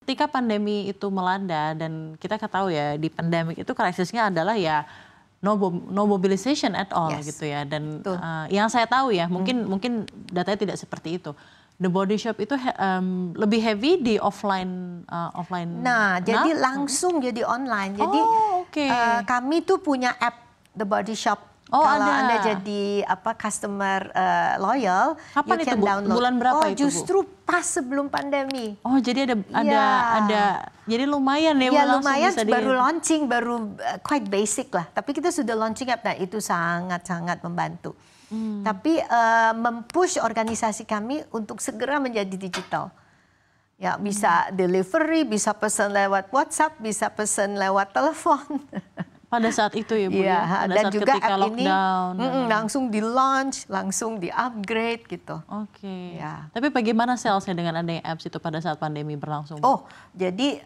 ketika pandemi itu melanda dan kita tahu ya di pandemik itu krisisnya adalah ya no mobilization at all gitu ya. Dan yang saya tahu ya mungkin datanya tidak seperti itu. The Body Shop itu lebih heavy di offline. Nah, jadi langsung jadi online. Jadi kami tuh punya app The Body Shop. Kalau Anda jadi customer loyal, kapan you can itu, download. Bulan berapa itu, Bu? Justru pas sebelum pandemi. Oh, jadi ada jadi lumayan ya. Iya, lumayan baru launching, baru quite basic lah. Tapi kita sudah launching app, nah itu sangat-sangat membantu. Tapi mempush organisasi kami untuk segera menjadi digital. Ya, bisa delivery, bisa pesan lewat WhatsApp, bisa pesan lewat telepon. Pada saat itu ya, Bu, ya. Pada dan saat juga ketika app lockdown. ini langsung di launch, langsung di upgrade gitu. Ya. Tapi bagaimana salesnya dengan adanya apps itu pada saat pandemi berlangsung? Oh, jadi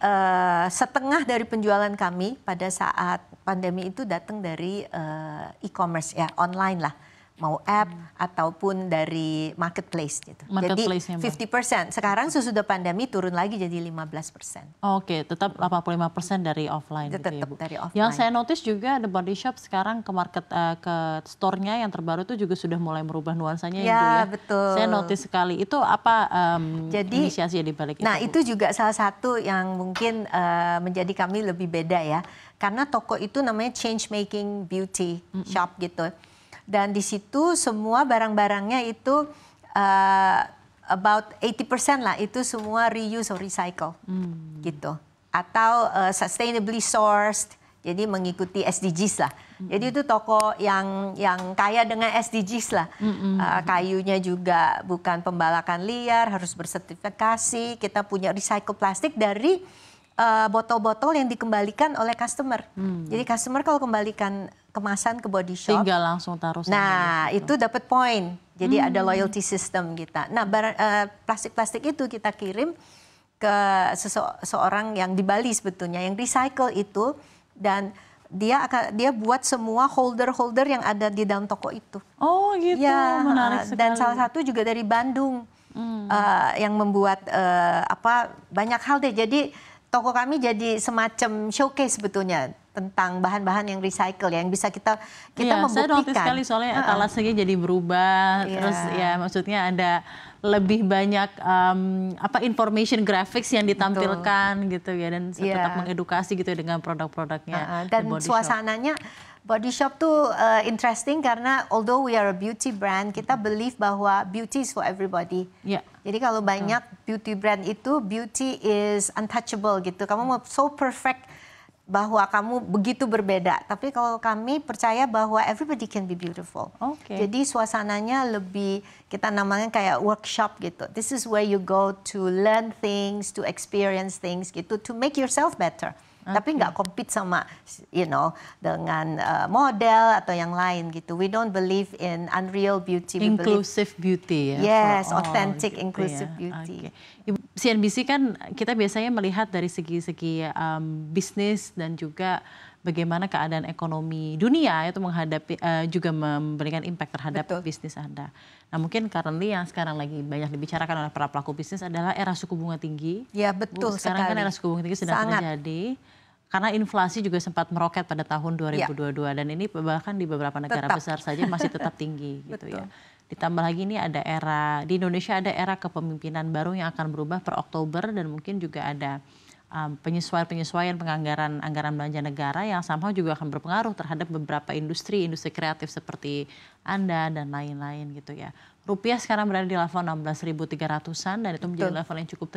setengah dari penjualan kami pada saat pandemi itu datang dari e-commerce ya, online lah. Mau app ataupun dari marketplace gitu. Jadi 50%. Sekarang sesudah pandemi turun lagi jadi 15%. Oke, tetap 85% dari offline. Tetap gitu ya, Bu. dari offline. Yang saya notice juga The Body Shop sekarang ke store-nya yang terbaru itu juga sudah mulai merubah nuansanya ya, Bu, ya. Betul. Saya notice sekali. Itu apa inisiasi di balik itu? Nah, itu juga salah satu yang mungkin menjadi kami lebih beda ya. Karena toko itu namanya Change Making Beauty Shop gitu. Dan di situ semua barang-barangnya itu about 80% lah itu semua reuse or recycle gitu. Atau sustainably sourced, jadi mengikuti SDGs lah. Jadi itu toko yang kaya dengan SDGs lah. Kayunya juga bukan pembalakan liar, harus bersertifikasi. Kita punya recycle plastik dari botol-botol yang dikembalikan oleh customer. Jadi customer kalau kembalikan kemasan ke Body Shop, tinggal langsung taruh. Nah, itu dapat poin. Jadi ada loyalty system kita. Nah, plastik-plastik itu kita kirim ke seseorang yang di Bali sebetulnya yang recycle itu, dan dia buat semua holder-holder yang ada di dalam toko itu. Oh, gitu. Ya, menarik sekali. Dan salah satu juga dari Bandung yang membuat banyak hal deh. Jadi toko kami jadi semacam showcase sebetulnya tentang bahan-bahan yang recycle yang bisa kita membuktikan. Saya notice sekali soalnya etalasenya jadi berubah, terus ya maksudnya ada lebih banyak information graphics yang ditampilkan gitu ya, dan tetap mengedukasi gitu dengan produk-produknya. Dan suasananya Body Shop tuh interesting karena although we are a beauty brand, kita believe bahwa beauty is for everybody. Jadi kalau banyak beauty brand itu, beauty is untouchable gitu. Kamu mau so perfect bahwa kamu begitu berbeda. Tapi kalau kami percaya bahwa everybody can be beautiful. Jadi suasananya lebih, kita namanya kayak workshop gitu. This is where you go to learn things, to experience things gitu, to make yourself better. Tapi nggak compete sama, dengan model atau yang lain gitu. We don't believe in unreal beauty. Inclusive beauty ya. Yes, authentic inclusive beauty. CNBC kan kita biasanya melihat dari segi-segi bisnis dan juga bagaimana keadaan ekonomi dunia itu menghadapi juga memberikan impact terhadap bisnis Anda. Nah, mungkin currently yang sekarang lagi banyak dibicarakan oleh para pelaku bisnis adalah era suku bunga tinggi. Ya, betul sekarang sekali. Kan era suku bunga tinggi sedang terjadi. Karena inflasi juga sempat meroket pada tahun 2022 dan ini bahkan di beberapa negara besar saja masih tetap tinggi gitu ya. Ditambah lagi ini ada di Indonesia ada era kepemimpinan baru yang akan berubah per Oktober, dan mungkin juga ada penyesuaian anggaran belanja negara yang somehow juga akan berpengaruh terhadap beberapa industri kreatif seperti Anda dan lain-lain gitu ya. Rupiah sekarang berada di level 16.300-an dan itu menjadi level yang cukup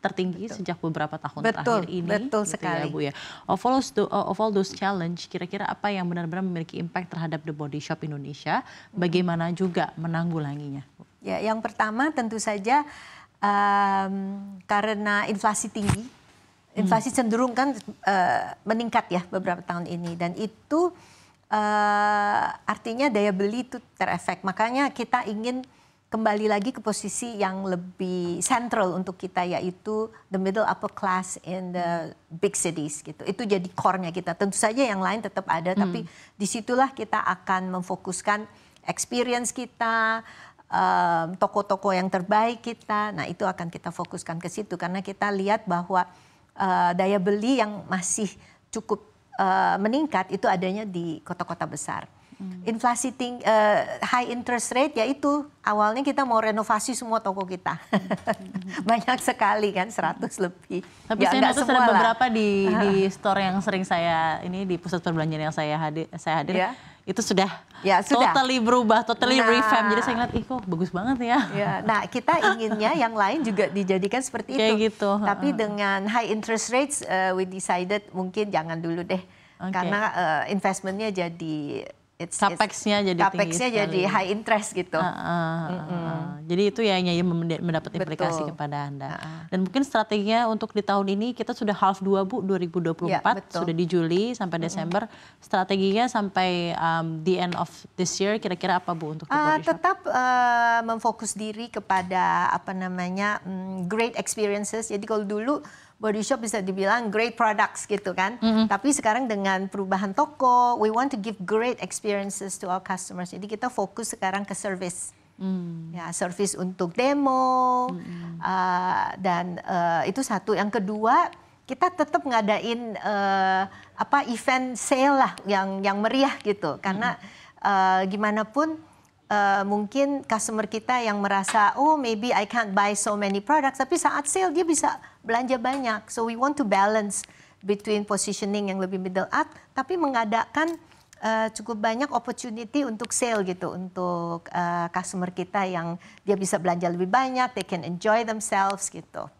tertinggi sejak beberapa tahun terakhir ini. Betul gitu sekali. Ya, Bu ya. Of all those challenge, kira-kira apa yang benar-benar memiliki impact terhadap The Body Shop Indonesia? Bagaimana juga menanggulanginya? Ya, yang pertama tentu saja karena inflasi tinggi, inflasi cenderung kan meningkat ya beberapa tahun ini, dan itu artinya daya beli itu terefek. Makanya kita ingin kembali lagi ke posisi yang lebih sentral untuk kita, yaitu the middle upper class in the big cities gitu. Itu jadi core-nya kita. Tentu saja yang lain tetap ada, tapi disitulah kita akan memfokuskan experience kita, toko-toko yang terbaik kita. Nah itu akan kita fokuskan ke situ karena kita lihat bahwa daya beli yang masih cukup meningkat itu adanya di kota-kota besar. Inflasi tinggi, high interest rate, yaitu awalnya kita mau renovasi semua toko kita. Banyak sekali kan, 100 lebih. Tapi saya notice ada beberapa di store yang sering saya, ini di pusat perbelanjaan yang saya hadir, itu sudah totally berubah, totally revamp. Jadi saya ngeliat, ih kok bagus banget ya. Nah kita inginnya yang lain juga dijadikan seperti kayak itu. Gitu. Tapi dengan high interest rates, we decided mungkin jangan dulu deh. Karena investmentnya jadi Capex-nya jadi tinggi sekali. jadi high interest gitu. Jadi itu ya yang mendapat implikasi kepada Anda. Dan mungkin strateginya untuk di tahun ini kita sudah half 2 Bu, 2024 sudah di Juli sampai Desember. Strateginya sampai the end of this year kira-kira apa Bu untuk The Body Shop? Tetap memfokus diri kepada great experiences. Jadi kalau dulu Body Shop bisa dibilang great products gitu kan. Tapi sekarang dengan perubahan toko, we want to give great experiences to our customers. Jadi kita fokus sekarang ke service. Ya, service untuk demo. Dan itu satu. Yang kedua, kita tetap ngadain event sale lah yang meriah gitu. Karena gimana pun mungkin customer kita yang merasa, oh maybe I can't buy so many products, tapi saat sale dia bisa belanja banyak. So we want to balance between positioning yang lebih middle up, tapi mengadakan cukup banyak opportunity untuk sale gitu, untuk customer kita yang dia bisa belanja lebih banyak, they can enjoy themselves gitu.